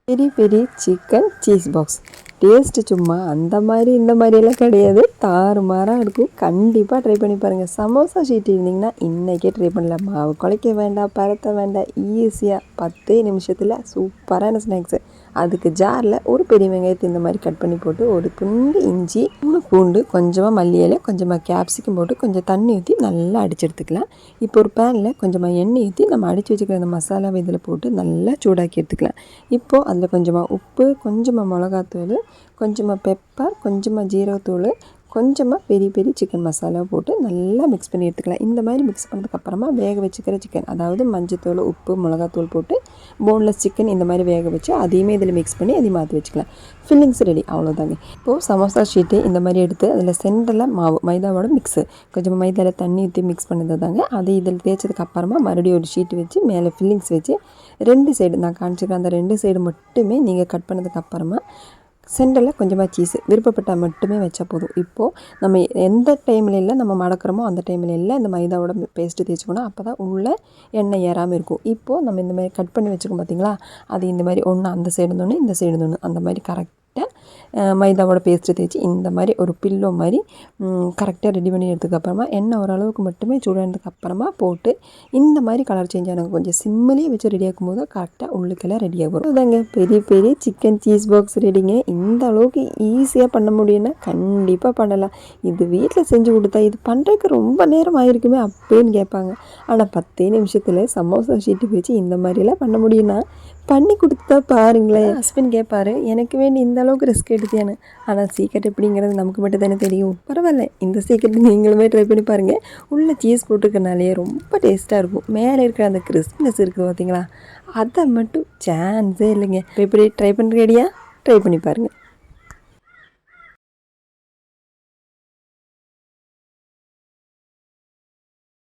பெரி peri chicken cheese box taste சும்மா அந்த மாதிரி இந்த மாதிரியெல்லாம் கிடையாது, தாறுமாறாக இருக்கும். கண்டிப்பாக ட்ரை பண்ணி பாருங்கள். சமோசா ஷீட் இருந்திங்கன்னா இன்றைக்கே ட்ரை பண்ணலாம். மாவு குழைக்க வேண்டாம், பரத்த வேண்டாம், ஈஸியாக 10 நிமிஷத்தில் சூப்பரான ஸ்நாக்ஸு. அதுக்கு ஜாரில் ஒரு பெரிய வெங்காயத்தை இந்த மாதிரி கட் பண்ணி போட்டு, ஒரு துண்டு இஞ்சி, 3 பூண்டு, கொஞ்சமாக மல்லி இலை, கொஞ்சமாக கேப்சிகம் போட்டு கொஞ்சம் தண்ணி ஊற்றி நல்லா அடிச்சு எடுத்துக்கலாம். இப்போ ஒரு பேனில் கொஞ்சமாக எண்ணெய் ஊற்றி நம்ம அடித்து வச்சுக்கிற அந்த மசாலாவை இதில் போட்டு நல்லா சூடாக்கி எடுத்துக்கலாம். இப்போது அதில் கொஞ்சமாக உப்பு, கொஞ்சமாக மிளகாத்தூள், கொஞ்சமாக பெப்பர், கொஞ்சமாக ஜீரகத்தூள், கொஞ்சமாக பெரி பெரி சிக்கன் மசாலா போட்டு நல்லா மிக்ஸ் பண்ணி எடுத்துக்கலாம். இந்த மாதிரி மிக்ஸ் பண்ணதுக்கப்புறமா வேக வச்சுக்கிற சிக்கன், அதாவது மஞ்சத்தூள், உப்பு, மிளகாத்தூள் போட்டு போன்லெஸ் சிக்கன் இந்த மாதிரி வேக வச்சு அதையுமே இதில் மிக்ஸ் பண்ணி அதையும் மாற்றி வச்சுக்கலாம். ஃபில்லிங்ஸ் ரெடி, அவ்வளோதாங்க. இப்போது சமோசா ஷீட்டு இந்த மாதிரி எடுத்து அதில் சென்டரில் மாவு மைதாவோட மிக்ஸு, கொஞ்சமாக மைதாவில் தண்ணி ஊற்றி மிக்ஸ் பண்ணது தாங்க. அதை இதில் தேய்ச்சதுக்கப்புறமா மறுபடியும் ஒரு ஷீட்டு வச்சு மேலே ஃபில்லிங்ஸ் வச்சு 2 சைடு நான் காமிச்சிக்கிறேன், அந்த 2 சைடு மட்டுமே நீங்கள் கட் பண்ணதுக்கப்புறமா சென்டரில் கொஞ்சமாக சீஸு விருப்பப்பட்டால் மட்டுமே வச்சா போதும். இப்போது நம்ம எந்த டைமில் இல்லை நம்ம மடக்கிறோமோ அந்த டைமில் எல்லாம் இந்த மைதாவோட பேஸ்ட்டு தேய்ச்சிக்கணும். அப்போ தான் உள்ளே எண்ணெய் ஏறாமல் இருக்கும். இப்போது நம்ம இந்த மாதிரி கட் பண்ணி வச்சுக்கோம் பார்த்தீங்களா, அது இந்த மாதிரி ஒன்று அந்த சைடு இருந்தோன்னு இந்த சைடு இருந்தோன்னு அந்த மாதிரி கரெக்டாக மைதாவோட பேஸ்ட்டு தேய்ச்சி இந்த மாதிரி ஒரு பில்லோ மாதிரி கரெக்டாக ரெடி பண்ணி எடுத்துக்கப்புறமா எண்ணெய் ஓரளவுக்கு மட்டுமே சூடானதுக்கப்புறமா போட்டு இந்த மாதிரி கலர் சேஞ்ச் ஆனது கொஞ்சம் சிம்மிலேயே வச்சு ரெடி ஆக்கும்போது கரெக்டாக உள்ளுக்கெல்லாம் ரெடியாக வரும். அதாங்க பெரிய பெரிய சிக்கன் சீஸ் பாக்ஸ் ரெடிங்க. இந்த அளவுக்கு ஈஸியாக பண்ண முடியும்னா கண்டிப்பாக பண்ணலாம். இது வீட்டில் செஞ்சு கொடுத்தா இது பண்ணுறதுக்கு ரொம்ப நேரம் ஆகிருக்குமே அப்படின்னு கேட்பாங்க. ஆனால் 10 நிமிஷத்தில் சமோசா ஷீட்டு வச்சு இந்த மாதிரிலாம் பண்ண முடியும்னா பண்ணி கொடுத்தா பாருங்களேன். ஹஸ்பண்ட் கேட்பாரு, எனக்கு வேண்டி இந்த அளவுக்கு ரிஸ்க் எடுத்தியான்னு. ஆனால் சீக்கிரம் எப்படிங்கிறது நமக்கு மட்டும் தானே தெரியும். பரவாயில்ல, இந்த சீக்கிரம் நீங்களுமே ட்ரை பண்ணி பாருங்கள். உள்ளே சீஸ் போட்டுருக்கனாலே ரொம்ப டேஸ்ட்டாக இருக்கும். மேலே இருக்கிற அந்த கிறிஸ்பினஸ் இருக்குது பார்த்தீங்களா, அதை மட்டும் சான்ஸே இல்லைங்க. இப்போ எப்படி ட்ரை பண்ணுற ரெடியாக ட்ரை பண்ணி பாருங்கள்.